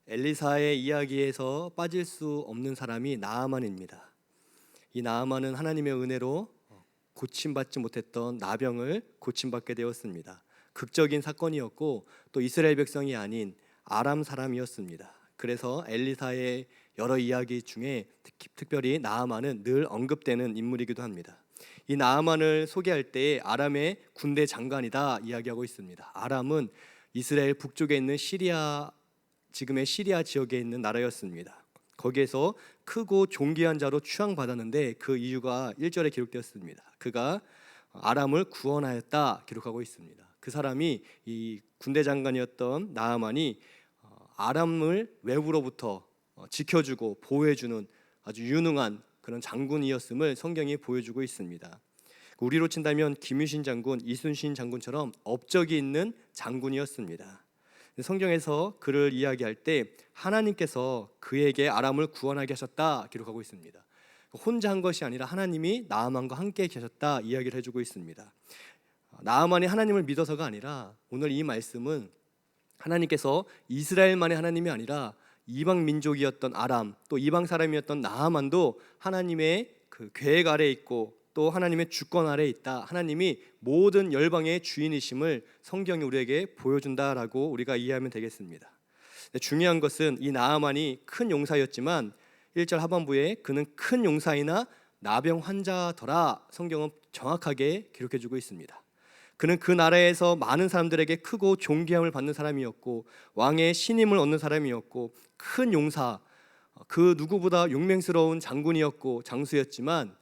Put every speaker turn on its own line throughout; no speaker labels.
엘리사의 이야기에서 빠질 수 없는 사람이 나아만입니다. 이 나아만은 하나님의 은혜로 고침받지 못했던 나병을 고침받게 되었습니다. 극적인 사건이었고 또 이스라엘 백성이 아닌 아람 사람이었습니다. 그래서 엘리사의 여러 이야기 중에 특별히 나아만은 늘 언급되는 인물이기도 합니다. 이 나아만을 소개할 때 아람의 군대 장관이다 이야기하고 있습니다. 아람은 이스라엘 북쪽에 있는 지금의 시리아 지역에 있는 나라였습니다. 거기에서 크고 존귀한 자로 추앙받았는데 그 이유가 1절에 기록되었습니다. 그가 아람을 구원하였다 기록하고 있습니다. 그 사람이 이 군대 장관이었던 나아만이 아람을 외부로부터 지켜주고 보호해주는 아주 유능한 그런 장군이었음을 성경이 보여주고 있습니다. 우리로 친다면 김유신 장군, 이순신 장군처럼 업적이 있는 장군이었습니다. 성경에서 그를 이야기할 때 하나님께서 그에게 아람을 구원하게 하셨다 기록하고 있습니다. 혼자 한 것이 아니라 하나님이 나아만과 함께 계셨다 이야기를 해주고 있습니다. 나아만이 하나님을 믿어서가 아니라 오늘 이 말씀은 하나님께서 이스라엘만의 하나님이 아니라 이방 민족이었던 아람, 또 이방 사람이었던 나아만도 하나님의 그 계획 아래에 있고 또 하나님의 주권 아래에 있다. 하나님이 모든 열방의 주인이심을 성경이 우리에게 보여준다라고 우리가 이해하면 되겠습니다. 중요한 것은 이 나아만이 큰 용사였지만 1절 하반부에 그는 큰 용사이나 나병 환자더라 성경은 정확하게 기록해주고 있습니다. 그는 그 나라에서 많은 사람들에게 크고 존귀함을 받는 사람이었고 왕의 신임을 얻는 사람이었고 큰 용사, 그 누구보다 용맹스러운 장군이었고 장수였지만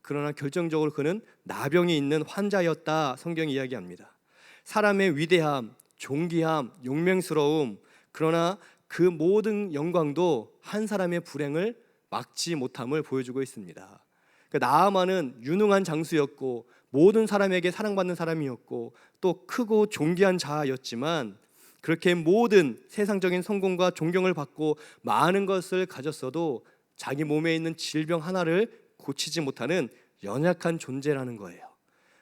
그러나 결정적으로 그는 나병이 있는 환자였다 성경이 이야기합니다. 사람의 위대함, 존귀함, 용맹스러움, 그러나 그 모든 영광도 한 사람의 불행을 막지 못함을 보여주고 있습니다. 나아만은 유능한 장수였고 모든 사람에게 사랑받는 사람이었고 또 크고 존귀한 자였지만 그렇게 모든 세상적인 성공과 존경을 받고 많은 것을 가졌어도 자기 몸에 있는 질병 하나를 고치지 못하는 연약한 존재라는 거예요.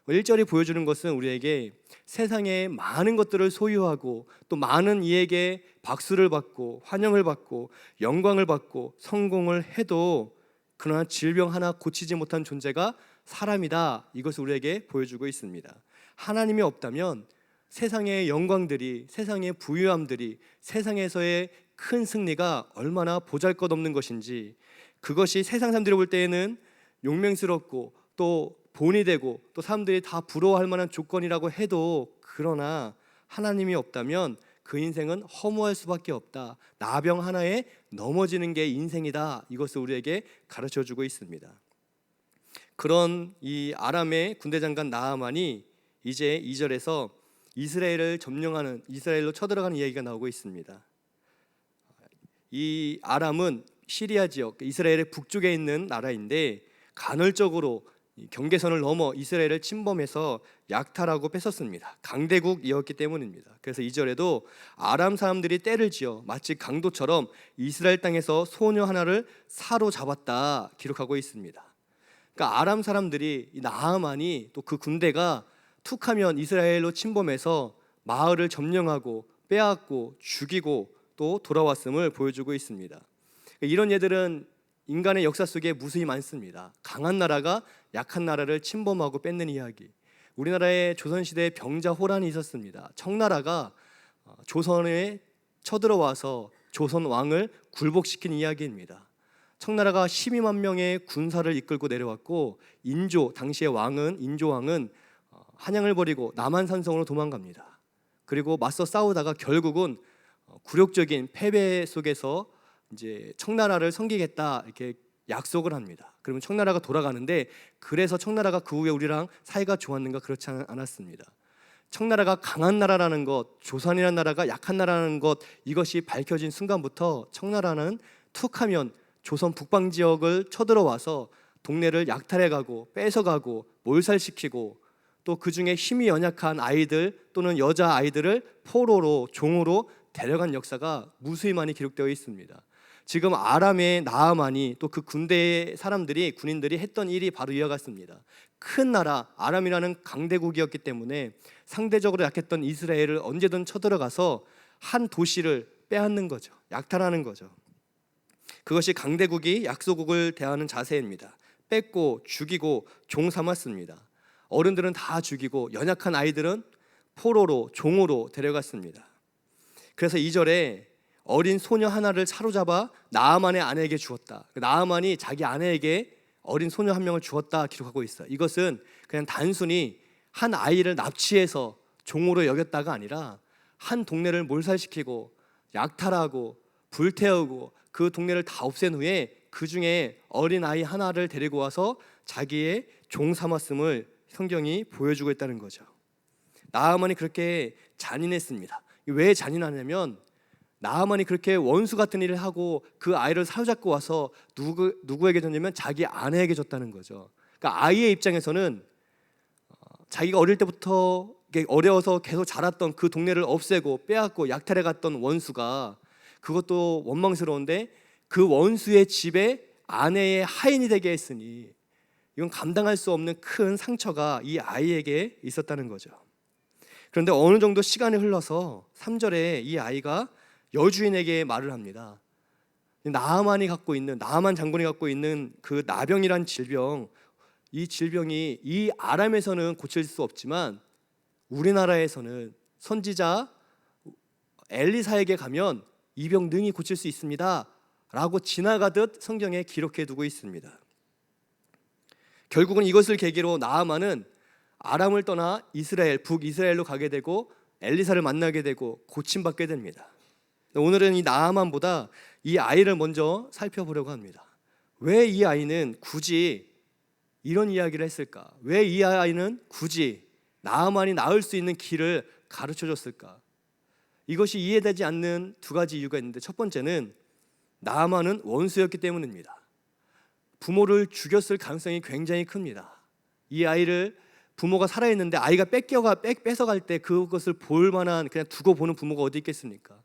1절이 보여주는 것은 우리에게 세상에 많은 것들을 소유하고 또 많은 이에게 박수를 받고 환영을 받고 영광을 받고 성공을 해도 그러나 질병 하나 고치지 못한 존재가 사람이다. 이것을 우리에게 보여주고 있습니다. 하나님이 없다면 세상의 영광들이, 세상의 부유함들이, 세상에서의 큰 승리가 얼마나 보잘것없는 것인지, 그것이 세상 사람들이 볼 때에는 용맹스럽고 또 본이 되고 또 사람들이 다 부러워할 만한 조건이라고 해도 그러나 하나님이 없다면 그 인생은 허무할 수밖에 없다. 나병 하나에 넘어지는 게 인생이다. 이것을 우리에게 가르쳐주고 있습니다. 그런 이 아람의 군대 장관 나아만이 이제 2절에서 이스라엘을 점령하는, 이스라엘로 쳐들어가는 이야기가 나오고 있습니다. 이 아람은 시리아 지역, 이스라엘의 북쪽에 있는 나라인데 간헐적으로 경계선을 넘어 이스라엘을 침범해서 약탈하고 뺏었습니다. 강대국이었기 때문입니다. 그래서 2절에도 아람 사람들이 떼를 지어 마치 강도처럼 이스라엘 땅에서 소녀 하나를 사로잡았다 기록하고 있습니다. 그러니까 아람 사람들이, 이 나아만이 또 그 군대가 툭하면 이스라엘로 침범해서 마을을 점령하고 빼앗고 죽이고 또 돌아왔음을 보여주고 있습니다. 이런 예들은 인간의 역사 속에 무수히 많습니다. 강한 나라가 약한 나라를 침범하고 뺏는 이야기. 우리나라에 조선시대에 병자호란이 있었습니다. 청나라가 조선에 쳐들어와서 조선 왕을 굴복시킨 이야기입니다. 청나라가 12만 명의 군사를 이끌고 내려왔고 당시의 왕은 인조왕은 한양을 버리고 남한산성으로 도망갑니다. 그리고 맞서 싸우다가 결국은 굴욕적인 패배 속에서 이제 청나라를 섬기겠다 이렇게 약속을 합니다. 그러면 청나라가 돌아가는데, 그래서 청나라가 그 후에 우리랑 사이가 좋았는가? 그렇지 않았습니다. 청나라가 강한 나라라는 것, 조선이라는 나라가 약한 나라라는 것, 이것이 밝혀진 순간부터 청나라는 툭하면 조선 북방 지역을 쳐들어와서 동네를 약탈해가고 뺏어가고 몰살시키고 또 그 중에 힘이 연약한 아이들 또는 여자 아이들을 포로로, 종으로 데려간 역사가 무수히 많이 기록되어 있습니다. 지금 아람의 나아만이 또 그 군대 사람들이, 군인들이 했던 일이 바로 이와 같습니다. 큰 나라 아람이라는 강대국이었기 때문에 상대적으로 약했던 이스라엘을 언제든 쳐들어가서 한 도시를 빼앗는 거죠. 약탈하는 거죠. 그것이 강대국이 약소국을 대하는 자세입니다. 뺏고 죽이고 종 삼았습니다. 어른들은 다 죽이고 연약한 아이들은 포로로 종으로 데려갔습니다. 그래서 2절에 어린 소녀 하나를 사로잡아 나아만의 아내에게 주었다. 나아만이 자기 아내에게 어린 소녀 한 명을 주었다 기록하고 있어요. 이것은 그냥 단순히 한 아이를 납치해서 종으로 여겼다가 아니라 한 동네를 몰살시키고 약탈하고 불태우고 그 동네를 다 없앤 후에 그 중에 어린 아이 하나를 데리고 와서 자기의 종 삼았음을 성경이 보여주고 있다는 거죠. 나아만이 그렇게 잔인했습니다. 왜 잔인하냐면 나아만이 그렇게 원수 같은 일을 하고 그 아이를 사로잡고 와서 누구에게 줬냐면 자기 아내에게 줬다는 거죠. 그러니까 아이의 입장에서는 자기가 어릴 때부터 어려워서 계속 자랐던 그 동네를 없애고 빼앗고 약탈해 갔던 원수가 그것도 원망스러운데 그 원수의 집에 아내의 하인이 되게 했으니 이건 감당할 수 없는 큰 상처가 이 아이에게 있었다는 거죠. 그런데 어느 정도 시간이 흘러서 3절에 이 아이가 여주인에게 말을 합니다. 나아만 장군이 갖고 있는 그 나병이란 질병, 이 질병이 이 아람에서는 고칠 수 없지만 우리나라에서는 선지자 엘리사에게 가면 이 병 능히 고칠 수 있습니다 라고 지나가듯 성경에 기록해 두고 있습니다. 결국은 이것을 계기로 나아만은 아람을 떠나 북이스라엘로 가게 되고 엘리사를 만나게 되고 고침받게 됩니다. 오늘은 이 나아만보다 이 아이를 먼저 살펴보려고 합니다. 왜 이 아이는 굳이 이런 이야기를 했을까? 왜 이 아이는 굳이 나아만이 나을 수 있는 길을 가르쳐 줬을까? 이것이 이해되지 않는 두 가지 이유가 있는데, 첫 번째는 나아만은 원수였기 때문입니다. 부모를 죽였을 가능성이 굉장히 큽니다. 이 아이를 부모가 살아있는데 아이가 뺏어갈 때 그것을 볼 만한, 그냥 두고 보는 부모가 어디 있겠습니까?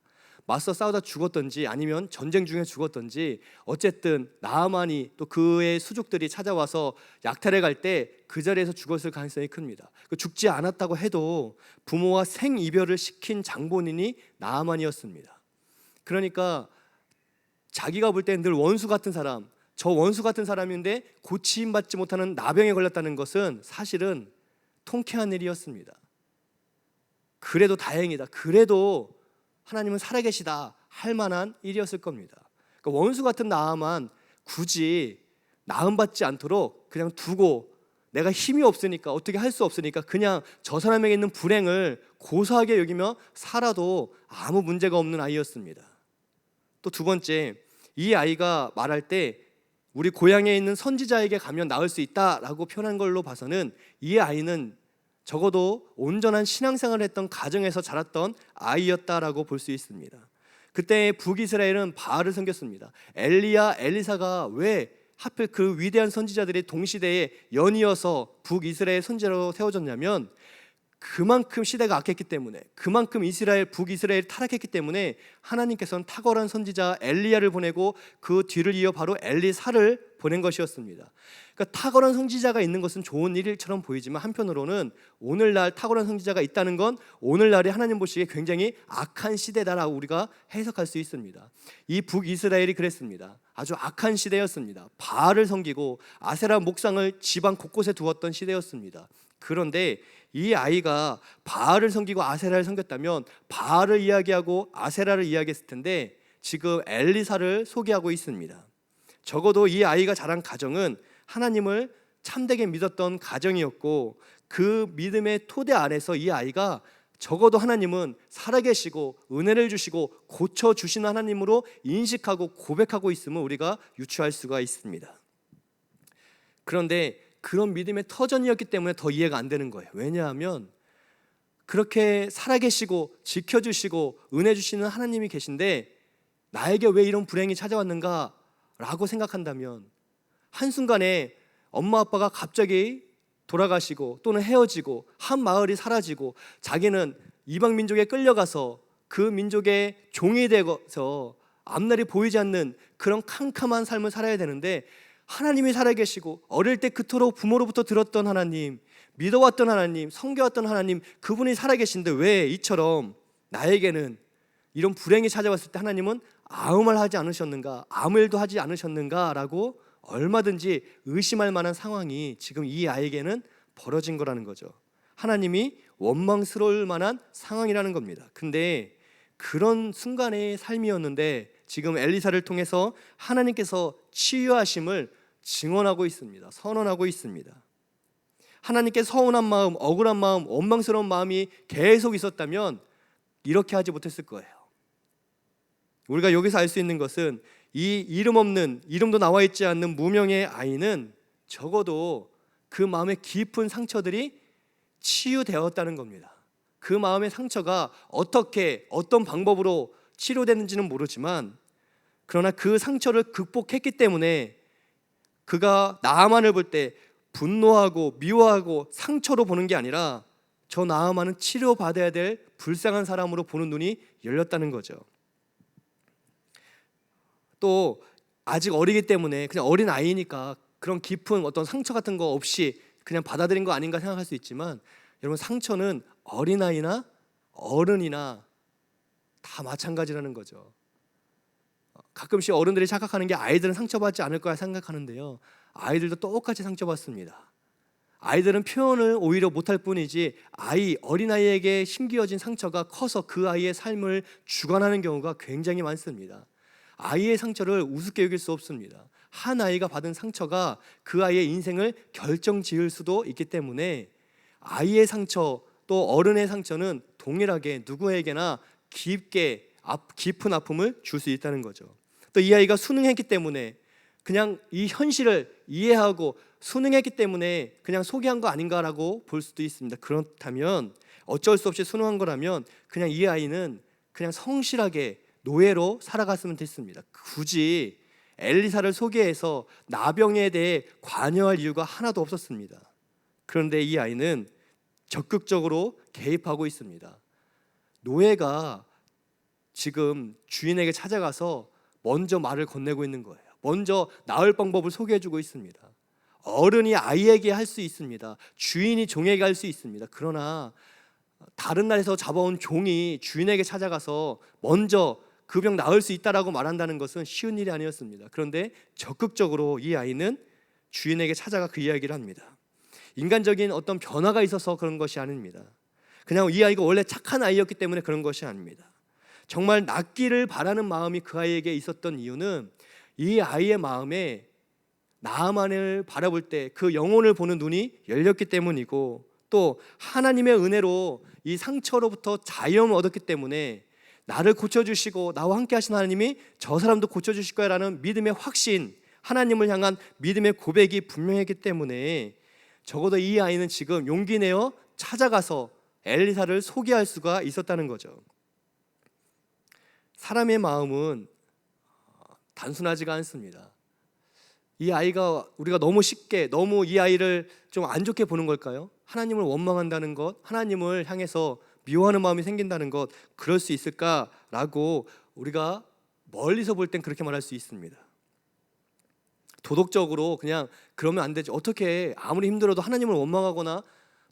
맞서 싸우다 죽었던지 아니면 전쟁 중에 죽었던지 어쨌든 나아만이 또 그의 수족들이 찾아와서 약탈해 갈 때 그 자리에서 죽었을 가능성이 큽니다. 죽지 않았다고 해도 부모와 생이별을 시킨 장본인이 나아만이었습니다. 그러니까 자기가 볼 때는 늘 원수 같은 사람, 저 원수 같은 사람인데 고침받지 못하는 나병에 걸렸다는 것은 사실은 통쾌한 일이었습니다. 그래도 다행이다, 그래도 하나님은 살아계시다 할 만한 일이었을 겁니다. 그러니까 원수 같은 나아만 굳이 나음받지 않도록 그냥 두고, 내가 힘이 없으니까 어떻게 할 수 없으니까 그냥 저 사람에게 있는 불행을 고사하게 여기며 살아도 아무 문제가 없는 아이였습니다. 또 두 번째, 이 아이가 말할 때 우리 고향에 있는 선지자에게 가면 나을 수 있다라고 표현한 걸로 봐서는 이 아이는 적어도 온전한 신앙생활을 했던 가정에서 자랐던 아이였다라고 볼 수 있습니다. 그때 북이스라엘은 바알을 섬겼습니다. 엘리야, 엘리사가 왜 하필 그 위대한 선지자들이 동시대에 연이어서 북이스라엘 선지자로 세워졌냐면 그만큼 시대가 악했기 때문에, 그만큼 북이스라엘이 타락했기 때문에 하나님께서는 탁월한 선지자 엘리야를 보내고 그 뒤를 이어 바로 엘리사를 보낸 것이었습니다. 그러니까 탁월한 선지자가 있는 것은 좋은 일처럼 보이지만 한편으로는 오늘날 탁월한 선지자가 있다는 건 오늘날이 하나님 보시기에 굉장히 악한 시대다라고 우리가 해석할 수 있습니다. 이 북이스라엘이 그랬습니다. 아주 악한 시대였습니다. 바알을 섬기고 아세라 목상을 지방 곳곳에 두었던 시대였습니다. 그런데 이 아이가 바알을 섬기고 아세라를 섬겼다면 바알을 이야기하고 아세라를 이야기했을 텐데 지금 엘리사를 소개하고 있습니다. 적어도 이 아이가 자란 가정은 하나님을 참되게 믿었던 가정이었고 그 믿음의 토대 아래서 이 아이가 적어도 하나님은 살아계시고 은혜를 주시고 고쳐주시는 하나님으로 인식하고 고백하고 있음을 우리가 유추할 수가 있습니다. 그런데 그런 믿음의 터전이었기 때문에 더 이해가 안 되는 거예요. 왜냐하면 그렇게 살아계시고 지켜주시고 은혜 주시는 하나님이 계신데 나에게 왜 이런 불행이 찾아왔는가 라고 생각한다면, 한순간에 엄마 아빠가 갑자기 돌아가시고 또는 헤어지고 한 마을이 사라지고 자기는 이방 민족에 끌려가서 그 민족의 종이 되어서 앞날이 보이지 않는 그런 캄캄한 삶을 살아야 되는데, 하나님이 살아계시고 어릴 때 그토록 부모로부터 들었던 하나님, 믿어왔던 하나님, 섬겨왔던 하나님, 그분이 살아계신데 왜 이처럼 나에게는 이런 불행이 찾아왔을 때 하나님은 아무 말 하지 않으셨는가, 아무 일도 하지 않으셨는가라고 얼마든지 의심할 만한 상황이 지금 이 아이에게는 벌어진 거라는 거죠. 하나님이 원망스러울 만한 상황이라는 겁니다. 근데 그런 순간의 삶이었는데 지금 엘리사를 통해서 하나님께서 치유하심을 증언하고 있습니다. 선언하고 있습니다. 하나님께 서운한 마음, 억울한 마음, 원망스러운 마음이 계속 있었다면 이렇게 하지 못했을 거예요. 우리가 여기서 알 수 있는 것은 이 이름 없는, 이름도 나와 있지 않는 무명의 아이는 적어도 그 마음의 깊은 상처들이 치유되었다는 겁니다. 그 마음의 상처가 어떻게, 어떤 방법으로 치료됐는지는 모르지만, 그러나 그 상처를 극복했기 때문에 그가 나아만을 볼 때 분노하고 미워하고 상처로 보는 게 아니라 저 나아만은 치료받아야 될 불쌍한 사람으로 보는 눈이 열렸다는 거죠. 또 아직 어리기 때문에 그냥 어린 아이니까 그런 깊은 어떤 상처 같은 거 없이 그냥 받아들인 거 아닌가 생각할 수 있지만, 여러분, 상처는 어린아이나 어른이나 다 마찬가지라는 거죠. 가끔씩 어른들이 착각하는 게 아이들은 상처받지 않을 거야 생각하는데요, 아이들도 똑같이 상처받습니다. 아이들은 표현을 오히려 못할 뿐이지 어린아이에게 심겨진 상처가 커서 그 아이의 삶을 주관하는 경우가 굉장히 많습니다. 아이의 상처를 우습게 여길 수 없습니다. 한 아이가 받은 상처가 그 아이의 인생을 결정지을 수도 있기 때문에 아이의 상처 또 어른의 상처는 동일하게 누구에게나 깊은 아픔을 줄 수 있다는 거죠. 또 이 아이가 순응했기 때문에 그냥 이 현실을 이해하고 순응했기 때문에 그냥 소개한 거 아닌가라고 볼 수도 있습니다. 그렇다면 어쩔 수 없이 순응한 거라면 그냥 이 아이는 그냥 성실하게 노예로 살아갔으면 됐습니다. 굳이 엘리사를 소개해서 나병에 대해 관여할 이유가 하나도 없었습니다. 그런데 이 아이는 적극적으로 개입하고 있습니다. 노예가 지금 주인에게 찾아가서 먼저 말을 건네고 있는 거예요. 먼저 나을 방법을 소개해주고 있습니다. 어른이 아이에게 할 수 있습니다. 주인이 종에게 할 수 있습니다. 그러나 다른 나라에서 잡아온 종이 주인에게 찾아가서 먼저 그 병 나을 수 있다라고 말한다는 것은 쉬운 일이 아니었습니다. 그런데 적극적으로 이 아이는 주인에게 찾아가 그 이야기를 합니다. 인간적인 어떤 변화가 있어서 그런 것이 아닙니다. 그냥 이 아이가 원래 착한 아이였기 때문에 그런 것이 아닙니다. 정말 낫기를 바라는 마음이 그 아이에게 있었던 이유는 이 아이의 마음에 나아만을 바라볼 때 그 영혼을 보는 눈이 열렸기 때문이고, 또 하나님의 은혜로 이 상처로부터 자유함을 얻었기 때문에 나를 고쳐주시고 나와 함께 하신 하나님이 저 사람도 고쳐주실 거야 라는 믿음의 확신, 하나님을 향한 믿음의 고백이 분명했기 때문에 적어도 이 아이는 지금 용기 내어 찾아가서 엘리사를 소개할 수가 있었다는 거죠. 사람의 마음은 단순하지가 않습니다. 이 아이가 우리가 너무 쉽게 너무 이 아이를 좀 안 좋게 보는 걸까요? 하나님을 원망한다는 것, 하나님을 향해서 미워하는 마음이 생긴다는 것, 그럴 수 있을까라고 우리가 멀리서 볼 땐 그렇게 말할 수 있습니다. 도덕적으로 그냥 그러면 안 되지, 어떻게 아무리 힘들어도 하나님을 원망하거나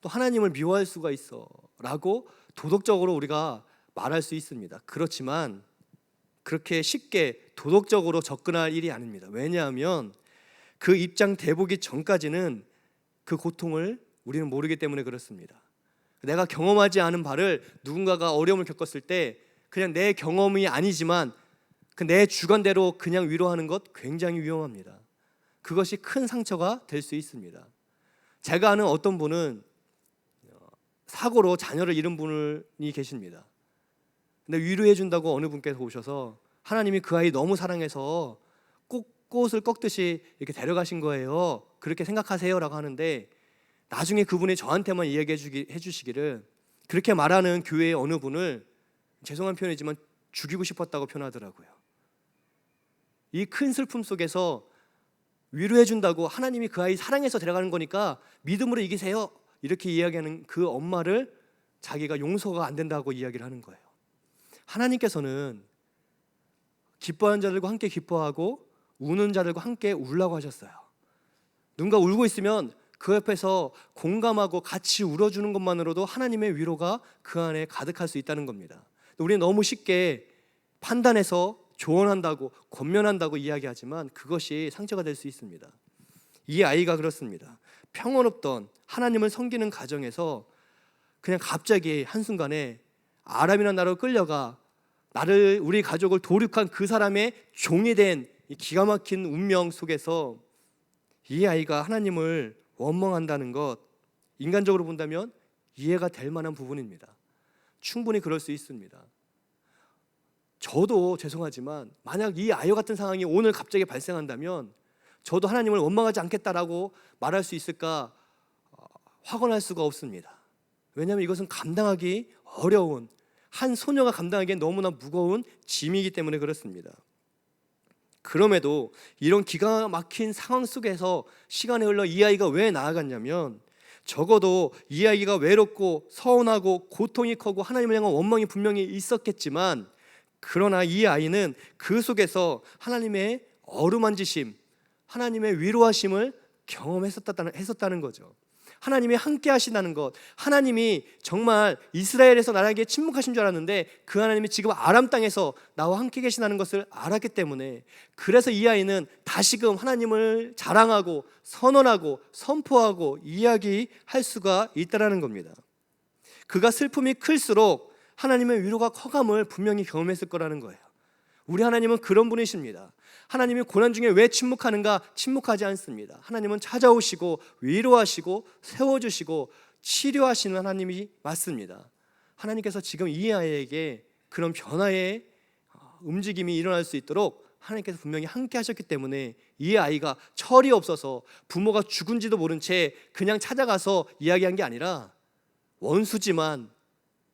또 하나님을 미워할 수가 있어 라고 도덕적으로 우리가 말할 수 있습니다. 그렇지만 그렇게 쉽게 도덕적으로 접근할 일이 아닙니다. 왜냐하면 그 입장 대보기 전까지는 그 고통을 우리는 모르기 때문에 그렇습니다. 내가 경험하지 않은 바를 누군가가 어려움을 겪었을 때 그냥 내 경험이 아니지만 그 내 주관대로 그냥 위로하는 것 굉장히 위험합니다. 그것이 큰 상처가 될 수 있습니다. 제가 아는 어떤 분은 사고로 자녀를 잃은 분이 계십니다. 근데 위로해 준다고 어느 분께서 오셔서 하나님이 그 아이 너무 사랑해서 꽃을 꺾듯이 이렇게 데려가신 거예요, 그렇게 생각하세요 라고 하는데, 나중에 그분이 저한테만 이야기해 주시기를 그렇게 말하는 교회의 어느 분을, 죄송한 표현이지만, 죽이고 싶었다고 표현하더라고요. 이 큰 슬픔 속에서 위로해 준다고 하나님이 그 아이 사랑해서 데려가는 거니까 믿음으로 이기세요 이렇게 이야기하는 그 엄마를 자기가 용서가 안 된다고 이야기를 하는 거예요. 하나님께서는 기뻐하는 자들과 함께 기뻐하고 우는 자들과 함께 울라고 하셨어요. 누군가 울고 있으면 그 옆에서 공감하고 같이 울어주는 것만으로도 하나님의 위로가 그 안에 가득할 수 있다는 겁니다. 우리는 너무 쉽게 판단해서 조언한다고 권면한다고 이야기하지만 그것이 상처가 될 수 있습니다. 이 아이가 그렇습니다. 평온없던 하나님을 섬기는 가정에서 그냥 갑자기 한순간에 아람이라는 나라로 끌려가 우리 가족을 도륙한 그 사람의 종이 된 이 기가 막힌 운명 속에서 이 아이가 하나님을 원망한다는 것, 인간적으로 본다면 이해가 될 만한 부분입니다. 충분히 그럴 수 있습니다. 저도 죄송하지만 만약 이 아이와 같은 상황이 오늘 갑자기 발생한다면 저도 하나님을 원망하지 않겠다라고 말할 수 있을까 확언할 수가 없습니다. 왜냐하면 이것은 감당하기 어려운, 한 소녀가 감당하기엔 너무나 무거운 짐이기 때문에 그렇습니다. 그럼에도 이런 기가 막힌 상황 속에서 시간이 흘러 이 아이가 왜 나아갔냐면 적어도 이 아이가 외롭고 서운하고 고통이 크고 하나님을 향한 원망이 분명히 있었겠지만 그러나 이 아이는 그 속에서 하나님의 어루만지심, 하나님의 위로하심을 경험했었다는 거죠. 하나님이 함께 하신다는 것, 하나님이 정말 이스라엘에서 나에게 침묵하신 줄 알았는데 그 하나님이 지금 아람 땅에서 나와 함께 계시다는 것을 알았기 때문에 그래서 이 아이는 다시금 하나님을 자랑하고 선언하고 선포하고 이야기할 수가 있다는 겁니다. 그가 슬픔이 클수록 하나님의 위로가 커감을 분명히 경험했을 거라는 거예요. 우리 하나님은 그런 분이십니다. 하나님이 고난 중에 왜 침묵하는가? 침묵하지 않습니다. 하나님은 찾아오시고 위로하시고 세워주시고 치료하시는 하나님이 맞습니다. 하나님께서 지금 이 아이에게 그런 변화의 움직임이 일어날 수 있도록 하나님께서 분명히 함께 하셨기 때문에 이 아이가 철이 없어서 부모가 죽은지도 모른 채 그냥 찾아가서 이야기한 게 아니라 원수지만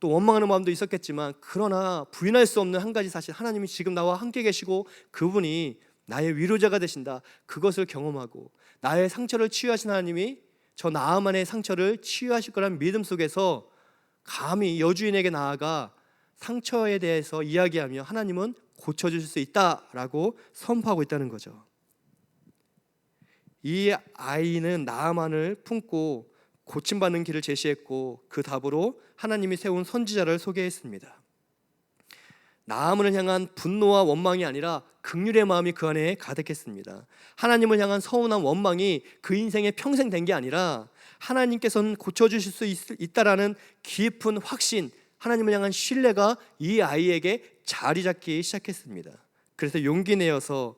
또 원망하는 마음도 있었겠지만 그러나 부인할 수 없는 한 가지 사실, 하나님이 지금 나와 함께 계시고 그분이 나의 위로자가 되신다, 그것을 경험하고 나의 상처를 치유하신 하나님이 저 나아만의 상처를 치유하실 거라는 믿음 속에서 감히 여주인에게 나아가 상처에 대해서 이야기하며 하나님은 고쳐주실 수 있다라고 선포하고 있다는 거죠. 이 아이는 나아만을 품고 고침받는 길을 제시했고 그 답으로 하나님이 세운 선지자를 소개했습니다. 나아만을 향한 분노와 원망이 아니라 긍휼의 마음이 그 안에 가득했습니다. 하나님을 향한 서운한 원망이 그 인생에 평생 된 게 아니라 하나님께서는 고쳐주실 수 있다라는 깊은 확신, 하나님을 향한 신뢰가 이 아이에게 자리 잡기 시작했습니다. 그래서 용기 내어서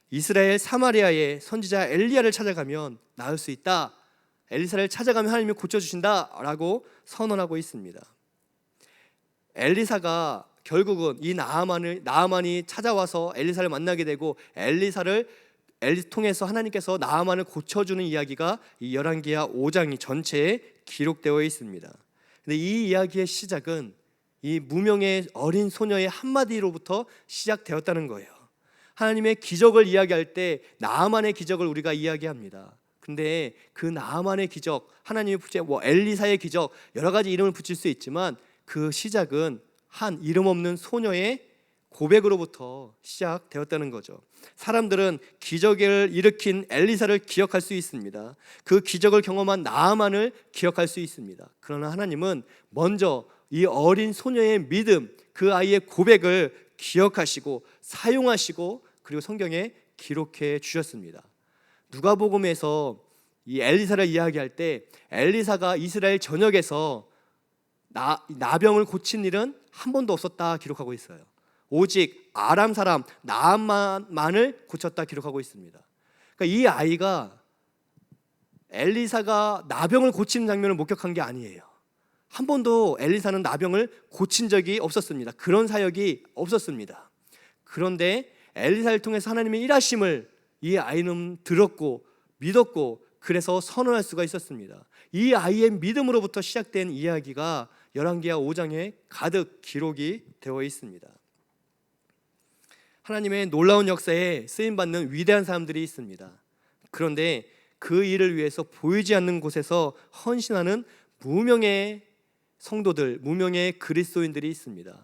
이스라엘 사마리아의 선지자 엘리야를 찾아가면 나을 수 있다, 엘리사를 찾아가면 하나님이 고쳐주신다라고 선언하고 있습니다. 엘리사가 결국은 이 나아만이 찾아와서 엘리사를 만나게 되고 엘리사를 통해서 하나님께서 나아만을 고쳐주는 이야기가 이 열왕기하 5장 전체에 기록되어 있습니다. 근데 이 이야기의 시작은 이 무명의 어린 소녀의 한마디로부터 시작되었다는 거예요. 하나님의 기적을 이야기할 때 나아만의 기적을 우리가 이야기합니다. 근데 그 나아만의 기적, 하나님이 엘리사의 기적, 여러 가지 이름을 붙일 수 있지만 그 시작은 한 이름 없는 소녀의 고백으로부터 시작되었다는 거죠. 사람들은 기적을 일으킨 엘리사를 기억할 수 있습니다. 그 기적을 경험한 나아만을 기억할 수 있습니다. 그러나 하나님은 먼저 이 어린 소녀의 믿음, 그 아이의 고백을 기억하시고 사용하시고 그리고 성경에 기록해 주셨습니다. 누가복음에서 이 엘리사를 이야기할 때 엘리사가 이스라엘 전역에서 나병을 고친 일은 한 번도 없었다 기록하고 있어요. 오직 아람 사람 나아만을 고쳤다 기록하고 있습니다. 그러니까 이 아이가 엘리사가 나병을 고치는 장면을 목격한 게 아니에요. 한 번도 엘리사는 나병을 고친 적이 없었습니다. 그런 사역이 없었습니다. 그런데 엘리사를 통해서 하나님의 일하심을 이 아이는 들었고 믿었고 그래서 선언할 수가 있었습니다. 이 아이의 믿음으로부터 시작된 이야기가 열왕기하 5장에 가득 기록이 되어 있습니다. 하나님의 놀라운 역사에 쓰임받는 위대한 사람들이 있습니다. 그런데 그 일을 위해서 보이지 않는 곳에서 헌신하는 무명의 성도들, 무명의 그리스도인들이 있습니다.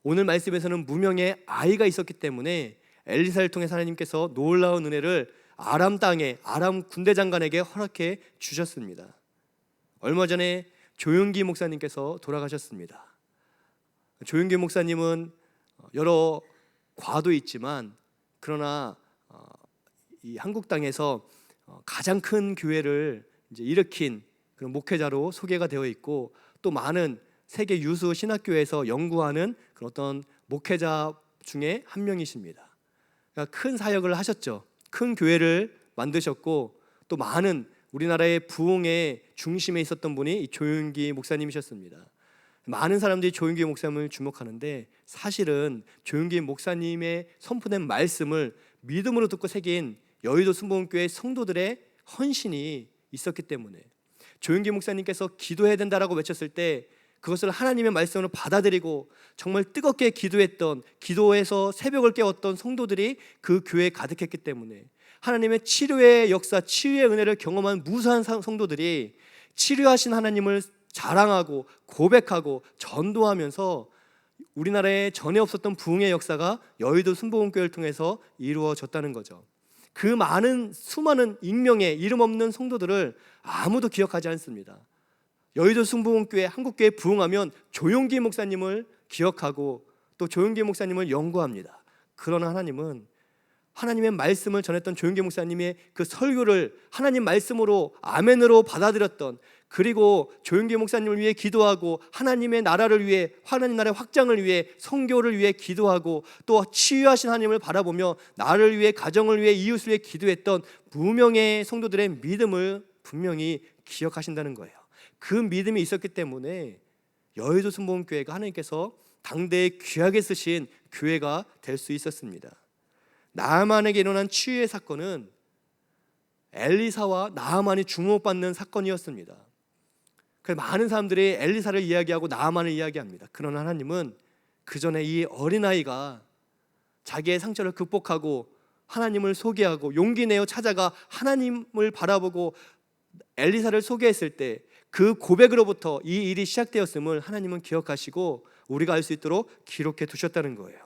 오늘 말씀에서는 무명의 아이가 있었기 때문에 엘리사를 통해서 하나님께서 놀라운 은혜를 아람 땅에 아람 군대 장관에게 허락해 주셨습니다. 얼마 전에 조용기 목사님께서 돌아가셨습니다. 조용기 목사님은 여러 과도 있지만 그러나 이 한국 땅에서 가장 큰 교회를 이제 일으킨 그런 목회자로 소개가 되어 있고, 또 많은 세계 유수 신학교에서 연구하는 그런 어떤 목회자 중에 한 명이십니다. 그러니까 큰 사역을 하셨죠. 큰 교회를 만드셨고, 또 많은 우리나라의 부흥의 중심에 있었던 분이 이 조윤기 목사님이셨습니다. 많은 사람들이 조윤기 목사님을 주목하는데, 사실은 조윤기 목사님의 선포된 말씀을 믿음으로 듣고 새긴 여의도 순복음교회 성도들의 헌신이 있었기 때문에, 조윤기 목사님께서 기도해야 된다라고 외쳤을 때 그것을 하나님의 말씀으로 받아들이고 정말 뜨겁게 기도했던, 기도에서 새벽을 깨웠던 성도들이 그 교회에 가득했기 때문에, 하나님의 치료의 역사, 치유의 은혜를 경험한 무수한 성도들이 치료하신 하나님을 자랑하고 고백하고 전도하면서 우리나라에 전에 없었던 부흥의 역사가 여의도 순복음교회를 통해서 이루어졌다는 거죠. 그 많은 수많은 익명의 이름 없는 성도들을 아무도 기억하지 않습니다. 여의도 순복음교회 한국교회 부흥하면 조용기 목사님을 기억하고 또 조용기 목사님을 연구합니다. 그러나 하나님은 하나님의 말씀을 전했던 조용기 목사님의 그 설교를 하나님 말씀으로 아멘으로 받아들였던, 그리고 조용기 목사님을 위해 기도하고 하나님의 나라를 위해, 하나님 나라의 확장을 위해, 선교를 위해 기도하고 또 치유하신 하나님을 바라보며 나를 위해, 가정을 위해, 이웃을 위해 기도했던 무명의 성도들의 믿음을 분명히 기억하신다는 거예요. 그 믿음이 있었기 때문에 여의도 순복음교회가 하나님께서 당대에 귀하게 쓰신 교회가 될 수 있었습니다. 나아만에게 일어난 치유의 사건은 엘리사와 나아만이 주목받는 사건이었습니다. 그래서 많은 사람들이 엘리사를 이야기하고 나아만을 이야기합니다. 그러나 하나님은 그 전에 이 어린아이가 자기의 상처를 극복하고 하나님을 소개하고 용기 내어 찾아가 하나님을 바라보고 엘리사를 소개했을 때 그 고백으로부터 이 일이 시작되었음을 하나님은 기억하시고 우리가 알 수 있도록 기록해 두셨다는 거예요.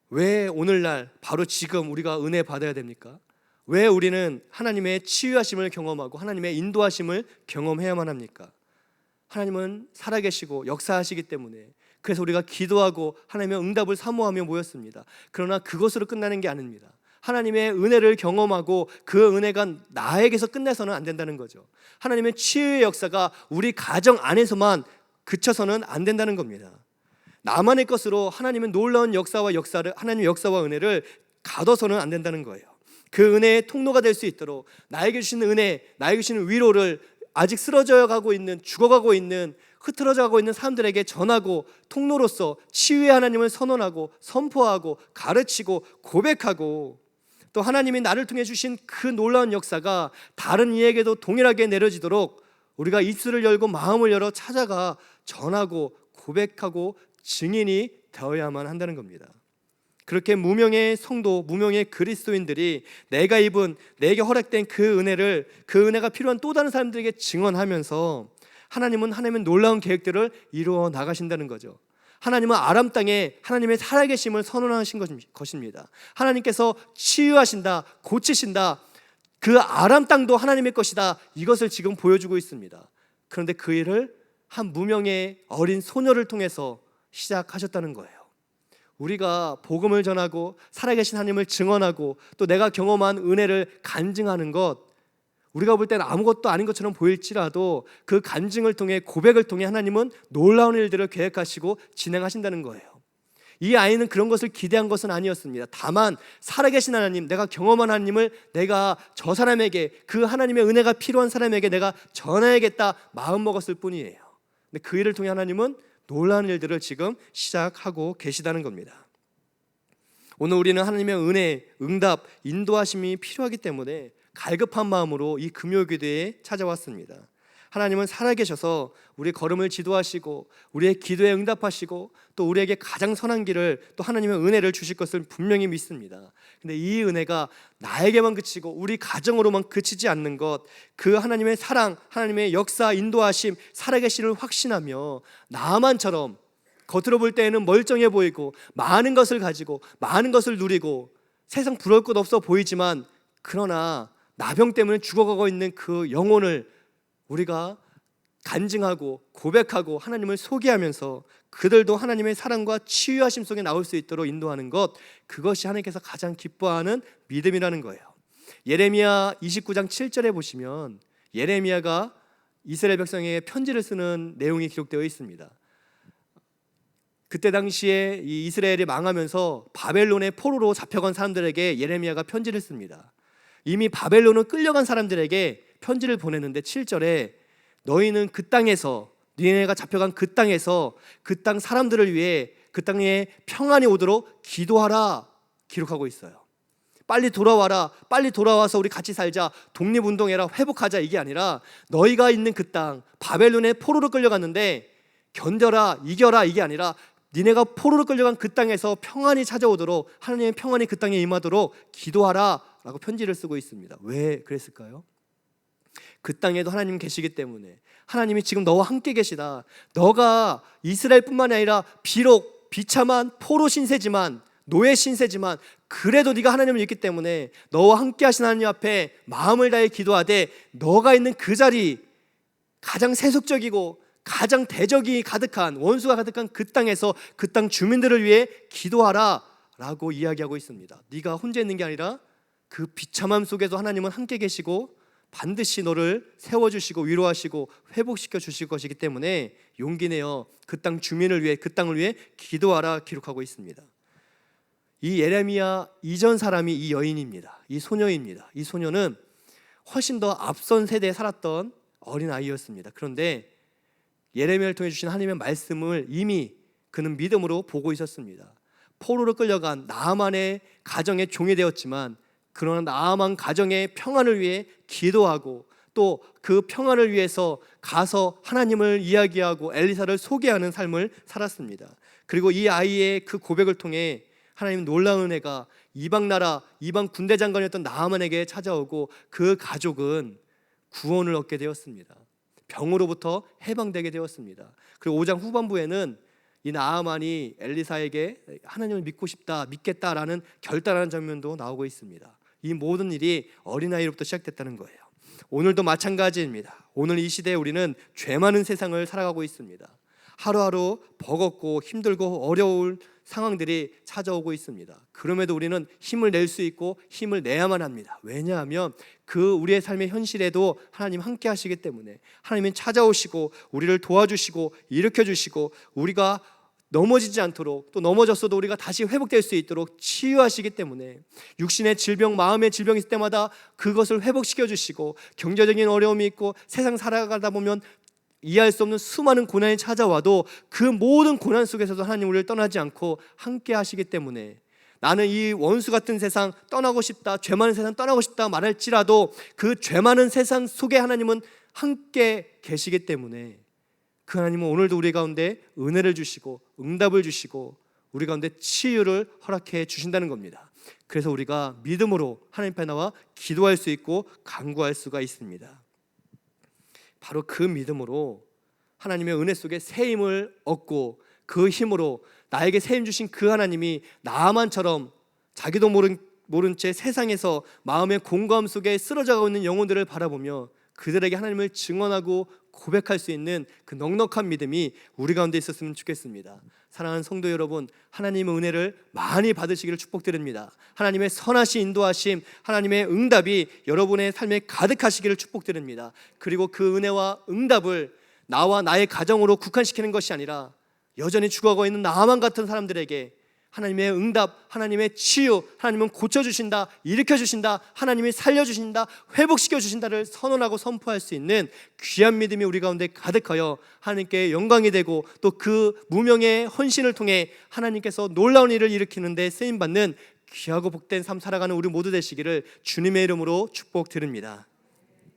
왜 오늘날 바로 지금 우리가 은혜 받아야 됩니까? 왜 우리는 하나님의 치유하심을 경험하고 하나님의 인도하심을 경험해야만 합니까? 하나님은 살아계시고 역사하시기 때문에, 그래서 우리가 기도하고 하나님의 응답을 사모하며 모였습니다. 그러나 그것으로 끝나는 게 아닙니다. 하나님의 은혜를 경험하고 그 은혜가 나에게서 끝내서는 안 된다는 거죠. 하나님의 치유의 역사가 우리 가정 안에서만 그쳐서는 안 된다는 겁니다. 나만의 것으로 하나님의 놀라운 역사와 하나님의 역사와 은혜를 가둬서는 안 된다는 거예요. 그 은혜의 통로가 될 수 있도록 나에게 주시는 은혜, 나에게 주시는 위로를 아직 쓰러져 가고 있는, 죽어가고 있는, 흐트러져 가고 있는 사람들에게 전하고 통로로서 치유의 하나님을 선언하고 선포하고 가르치고 고백하고, 또 하나님이 나를 통해 주신 그 놀라운 역사가 다른 이에게도 동일하게 내려지도록 우리가 입술을 열고 마음을 열어 찾아가 전하고 고백하고 증인이 되어야만 한다는 겁니다. 그렇게 무명의 성도, 무명의 그리스도인들이 내가 입은, 내게 허락된 그 은혜를, 그 은혜가 필요한 또 다른 사람들에게 증언하면서 하나님은 하나님의 놀라운 계획들을 이루어 나가신다는 거죠. 하나님은 아람 땅에 하나님의 살아계심을 선언하신 것입니다. 하나님께서 치유하신다, 고치신다, 그 아람 땅도 하나님의 것이다, 이것을 지금 보여주고 있습니다. 그런데 그 일을 한 무명의 어린 소녀를 통해서 시작하셨다는 거예요. 우리가 복음을 전하고 살아계신 하나님을 증언하고 또 내가 경험한 은혜를 간증하는 것, 우리가 볼 때는 아무것도 아닌 것처럼 보일지라도 그 간증을 통해, 고백을 통해 하나님은 놀라운 일들을 계획하시고 진행하신다는 거예요. 이 아이는 그런 것을 기대한 것은 아니었습니다. 다만 살아계신 하나님, 내가 경험한 하나님을 내가 저 사람에게, 그 하나님의 은혜가 필요한 사람에게 내가 전해야겠다 마음먹었을 뿐이에요. 근데 그 일을 통해 하나님은 놀라운 일들을 지금 시작하고 계시다는 겁니다. 오늘 우리는 하나님의 은혜, 응답, 인도하심이 필요하기 때문에 갈급한 마음으로 이 금요기도에 찾아왔습니다. 하나님은 살아계셔서 우리의 걸음을 지도하시고 우리의 기도에 응답하시고 또 우리에게 가장 선한 길을, 또 하나님의 은혜를 주실 것을 분명히 믿습니다. 근데 이 은혜가 나에게만 그치고 우리 가정으로만 그치지 않는 것, 그 하나님의 사랑, 하나님의 역사, 인도하심, 살아계심을 확신하며 나만처럼 겉으로 볼 때에는 멀쩡해 보이고 많은 것을 가지고 많은 것을 누리고 세상 부러울 것 없어 보이지만, 그러나 나병 때문에 죽어가고 있는 그 영혼을 우리가 간증하고 고백하고 하나님을 소개하면서 그들도 하나님의 사랑과 치유하심 속에 나올 수 있도록 인도하는 것, 그것이 하나님께서 가장 기뻐하는 믿음이라는 거예요. 예레미야 29장 7절에 보시면 예레미야가 이스라엘 백성에게 편지를 쓰는 내용이 기록되어 있습니다. 그때 당시에 이 이스라엘이 망하면서 바벨론의 포로로 잡혀간 사람들에게 예레미야가 편지를 씁니다. 이미 바벨론은 끌려간 사람들에게 편지를 보냈는데 7절에 너희는 그 땅에서, 니네가 잡혀간 그 땅에서 그 땅 사람들을 위해 그 땅에 평안이 오도록 기도하라 기록하고 있어요. 빨리 돌아와라, 빨리 돌아와서 우리 같이 살자, 독립운동해라, 회복하자, 이게 아니라 너희가 있는 그 땅, 바벨론의 포로로 끌려갔는데 견뎌라, 이겨라, 이게 아니라 니네가 포로로 끌려간 그 땅에서 평안이 찾아오도록, 하나님의 평안이 그 땅에 임하도록 기도하라 라고 편지를 쓰고 있습니다. 왜 그랬을까요? 그 땅에도 하나님 계시기 때문에, 하나님이 지금 너와 함께 계시다, 너가 이스라엘뿐만이 아니라 비록 비참한 포로 신세지만, 노예 신세지만 그래도 네가 하나님을 믿기 때문에 너와 함께 하신 하나님 앞에 마음을 다해 기도하되 너가 있는 그 자리, 가장 세속적이고 가장 대적이 가득한, 원수가 가득한 그 땅에서 그 땅 주민들을 위해 기도하라 라고 이야기하고 있습니다. 네가 혼자 있는 게 아니라 그 비참함 속에도 하나님은 함께 계시고 반드시 너를 세워주시고 위로하시고 회복시켜 주실 것이기 때문에 용기 내어 그 땅 주민을 위해, 그 땅을 위해 기도하라 기록하고 있습니다. 이 예레미야 이전 사람이 이 여인입니다. 이 소녀입니다. 이 소녀는 훨씬 더 앞선 세대에 살았던 어린아이였습니다. 그런데 예레미야를 통해 주신 하나님의 말씀을 이미 그는 믿음으로 보고 있었습니다. 포로로 끌려간 나아만의 가정의 종이 되었지만, 그러나 나아만 가정의 평안을 위해 기도하고 또 그 평안을 위해서 가서 하나님을 이야기하고 엘리사를 소개하는 삶을 살았습니다. 그리고 이 아이의 그 고백을 통해 하나님 놀라운 은혜가 이방 나라, 이방 군대 장관이었던 나아만에게 찾아오고 그 가족은 구원을 얻게 되었습니다. 병으로부터 해방되게 되었습니다. 그리고 5장 후반부에는 이 나아만이 엘리사에게 하나님을 믿고 싶다, 믿겠다라는 결단하는 장면도 나오고 있습니다. 이 모든 일이 어린아이로부터 시작됐다는 거예요. 오늘도 마찬가지입니다. 오늘 이 시대에 우리는 죄 많은 세상을 살아가고 있습니다. 하루하루 버겁고 힘들고 어려울 상황들이 찾아오고 있습니다. 그럼에도 우리는 힘을 낼 수 있고 힘을 내야만 합니다. 왜냐하면 그 우리의 삶의 현실에도 하나님 함께 하시기 때문에, 하나님이 찾아오시고 우리를 도와주시고 일으켜주시고 우리가 넘어지지 않도록, 또 넘어졌어도 우리가 다시 회복될 수 있도록 치유하시기 때문에, 육신의 질병, 마음의 질병이 있을 때마다 그것을 회복시켜 주시고, 경제적인 어려움이 있고 세상 살아가다 보면 이해할 수 없는 수많은 고난이 찾아와도 그 모든 고난 속에서도 하나님 우리를 떠나지 않고 함께 하시기 때문에, 나는 이 원수 같은 세상 떠나고 싶다, 죄 많은 세상 떠나고 싶다 말할지라도 그 죄 많은 세상 속에 하나님은 함께 계시기 때문에 그 하나님은 오늘도 우리 가운데 은혜를 주시고 응답을 주시고 우리 가운데 치유를 허락해 주신다는 겁니다. 그래서 우리가 믿음으로 하나님 앞에 나와 기도할 수 있고 간구할 수가 있습니다. 바로 그 믿음으로 하나님의 은혜 속에 새 힘을 얻고, 그 힘으로 나에게 새 힘 주신 그 하나님이 나아만처럼 자기도 모른 채 세상에서 마음의 공고함 속에 쓰러져가고 있는 영혼들을 바라보며 그들에게 하나님을 증언하고 고백할 수 있는 그 넉넉한 믿음이 우리 가운데 있었으면 좋겠습니다. 사랑하는 성도 여러분, 하나님의 은혜를 많이 받으시기를 축복드립니다. 하나님의 선하신 인도하심, 하나님의 응답이 여러분의 삶에 가득하시기를 축복드립니다. 그리고 그 은혜와 응답을 나와 나의 가정으로 국한시키는 것이 아니라 여전히 죽어가고 있는 나만 같은 사람들에게 하나님의 응답, 하나님의 치유, 하나님은 고쳐주신다, 일으켜주신다, 하나님이 살려주신다, 회복시켜주신다를 선언하고 선포할 수 있는 귀한 믿음이 우리 가운데 가득하여 하나님께 영광이 되고, 또 그 무명의 헌신을 통해 하나님께서 놀라운 일을 일으키는 데 쓰임받는 귀하고 복된 삶 살아가는 우리 모두 되시기를 주님의 이름으로 축복드립니다.